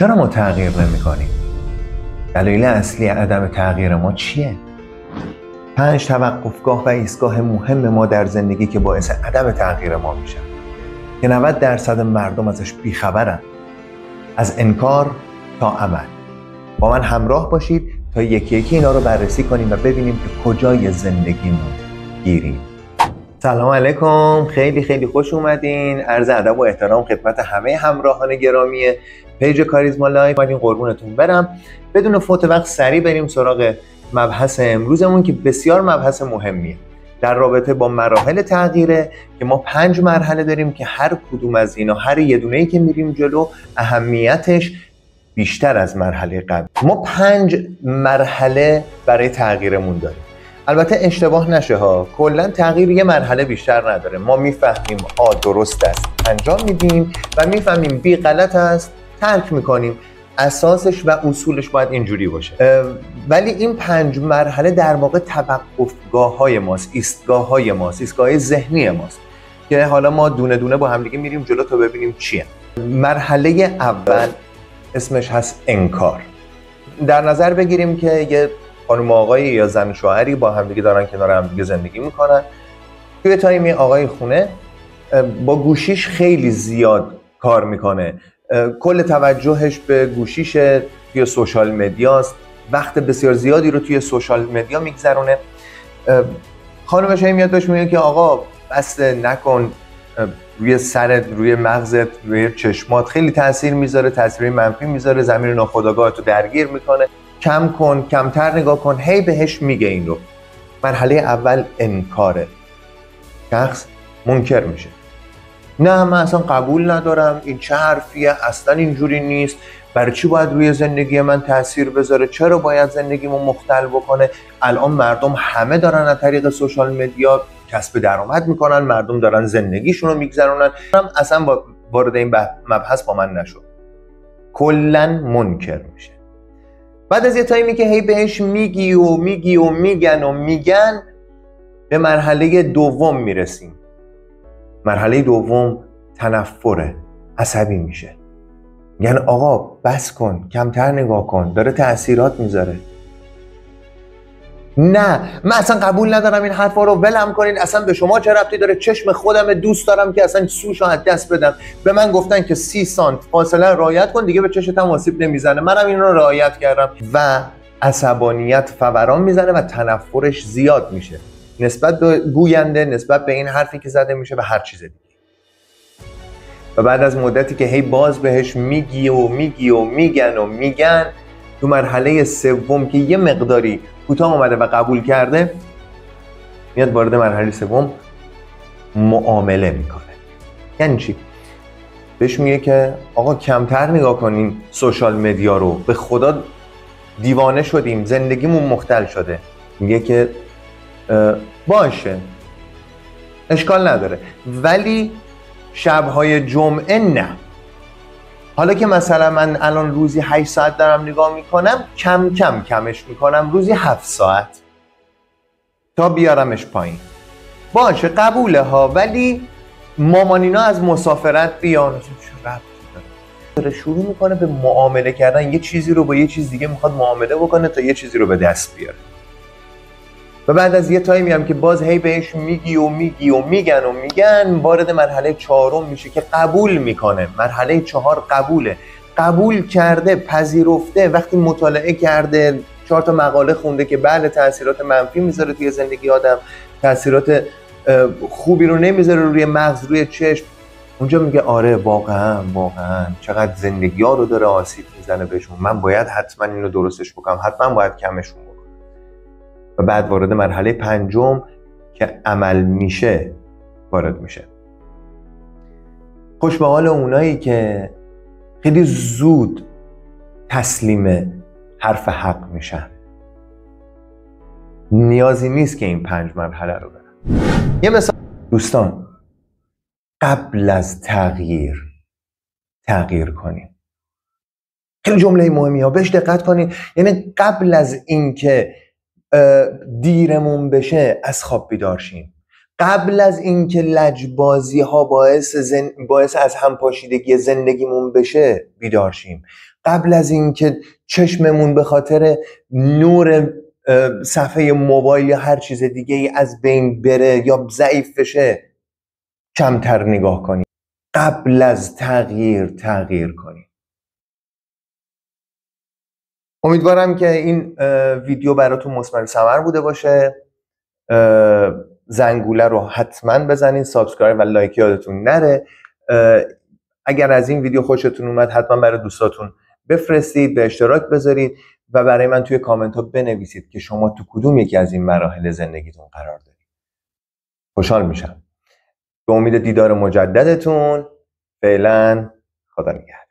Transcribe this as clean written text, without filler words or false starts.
چرا ما تغییر نمی‌کنیم؟ دلیل اصلی عدم تغییر ما چیه؟ 5 توقفگاه و ایستگاه مهم ما در زندگی که باعث عدم تغییر ما میشن که 90% مردم ازش بیخبرن. از انکار تا عمل. با من همراه باشید تا یکی یکی اینا رو بررسی کنیم و ببینیم که کجای زندگیمون گیریم. سلام علیکم، خیلی خوش اومدین. عرض ادب و احترام خدمت همه همراهان گرامی پیج کاریزما لایف. اومدین قربونتون برم. بدون فوت وقت سریع بریم سراغ مبحث امروزمون که بسیار مبحث مهمیه در رابطه با مراحل تغییره که ما 5 مرحله داریم که هر کدوم از اینا، هر یه دونه‌ای که میریم جلو، اهمیتش بیشتر از مرحله قبل. ما 5 مرحله برای تغییرمون داریم. البته اشتباه نشه ها، کلا تغییر یه مرحله بیشتر نداره. ما میفهمیم درست است انجام میدیم و میفهمیم بی غلط است ترک میکنیم. اساسش و اصولش باید اینجوری باشه. ولی این 5 مرحله در واقع توقفگاه های ماست، ایستگاه های ماست، ایستگاه ذهنی ماست که حالا ما دونه دونه با هم دیگه میریم جلو تا ببینیم چیه. مرحله اول اسمش هست انکار. در نظر بگیریم که یه خانم آقایی یا زن شوهری با هم دیگه دارن کنار هم دیگه زندگی میکنن. توی تایمی آقای خونه با گوشیش خیلی زیاد کار میکنه، کل توجهش به گوشیش توی سوشال مدیاست، وقت بسیار زیادی رو توی سوشال مدیا میگذرونه. خانمش میاد بهش میگه که آقا بس نکن، روی سرت، روی مغزت، روی چشمات خیلی تاثیر میذاره، تاثیر منفی میذاره، زمین ناخودآگاهت رو درگیر میکنه، کم کن، کمتر نگاه کن، هی بهش میگه این رو. مرحله اول انکاره. شخص منکر میشه. نه من اصلا قبول ندارم، این چه حرفیه، اصلا اینجوری نیست، برای چی باید روی زندگی من تاثیر بذاره، چرا باید زندگیمو مختل بکنه. الان مردم همه دارن از طریق سوشال مدیا کسب درآمد میکنن، مردم دارن زندگیشون رو میگذرونن، اصلا وارد این مبحث با من نشو. کلا منکر میشه. بعد از یه تایمی که هی بهش میگی و میگن به مرحله دوم میرسیم. مرحله دوم تنفره، عصبی میشه. یعنی آقا بس کن، کمتر نگاه کن، داره تأثیرات میذاره. نه من اصلا قبول ندارم این حرفا رو، ولم کنین، اصلا به شما چه ربطی داره، چشم خودم دوست دارم که اصلا سوشو از دست بدم. به من گفتن که 30 سانت فاصله رعایت کن دیگه به چشتم آسیب نمیزنه، منم این رو رعایت کردم. و عصبانیت فوران میزنه و تنفرش زیاد میشه نسبت به گوینده، نسبت به این حرفی که زده میشه و هر چیز دیگه. و بعد از مدتی که هی باز بهش میگن تو مرحله سوم که یه مقداری کوتاه اومده و قبول کرده، میاد وارد مرحله سوم معامله میکنه. یعنی چی؟ بهش میگه که آقا کمتر نگاه کنین سوشال مدیا رو، به خدا دیوانه شدیم، زندگیمون مختل شده. میگه که باشه اشکال نداره، ولی شبهای جمعه نه. حالا که مثلا من الان روزی 8 ساعت دارم نگاه میکنم، کمش میکنم، روزی 7 ساعت تا بیارمش پایین. باشه قبوله ها، ولی مامانینا از مسافرت بیان، چه ربطی داره؟ شروع میکنه به معامله کردن، یه چیزی رو با یه چیز دیگه میخواد معامله بکنه تا یه چیزی رو به دست بیاره. و بعد از یه تایمی هم که باز هی بهش میگن وارد مرحله 4 میشه که قبول میکنه. مرحله 4 قبوله. قبول کرده، پذیرفته. وقتی مطالعه کرده، 4 تا مقاله خونده که بله تاثیرات منفی میذاره توی زندگی آدم، تاثیرات خوبی رو نمیذاره روی مغز، روی چشم، اونجا میگه آره واقعا چقدر زندگی ها رو داره آسیب میزنه بهشون، من باید حتما اینو درستش بکنم، حتما باید کمشون بکنم. و بعد وارد مرحله 5 که عمل میشه وارد میشه. خوش به حال اونایی که خیلی زود تسلیم حرف حق میشن. نیازی نیست که این 5 مرحله رو برن. یه مثال دوستان، قبل از تغییر کنین. خیلی جمله مهمی ها، بهش دقت کنین. یعنی قبل از اینکه دیرمون بشه از خواب بیدار شیم، قبل از اینکه لجبازی ها باعث از هم پاشیدگی زندگیمون بشه بیدار شیم. قبل از اینکه چشممون به خاطر نور صفحه موبایل یا هر چیز دیگه ای از بین بره یا ضعیف بشه کمتر نگاه کنیم. قبل از تغییر کنیم. امیدوارم که این ویدیو براتون مثمر ثمر بوده باشه. زنگوله رو حتما بزنین، سابسکرایب و لایک یادتون نره. اگر از این ویدیو خوشتون اومد حتما برای دوستاتون بفرستید، به اشتراک بذارید و برای من توی کامنت ها بنویسید که شما تو کدوم یکی از این مراحل زندگیتون قرار دارید. خوشحال میشم. به امید دیدار مجددتون. فعلا خدا نگهدار.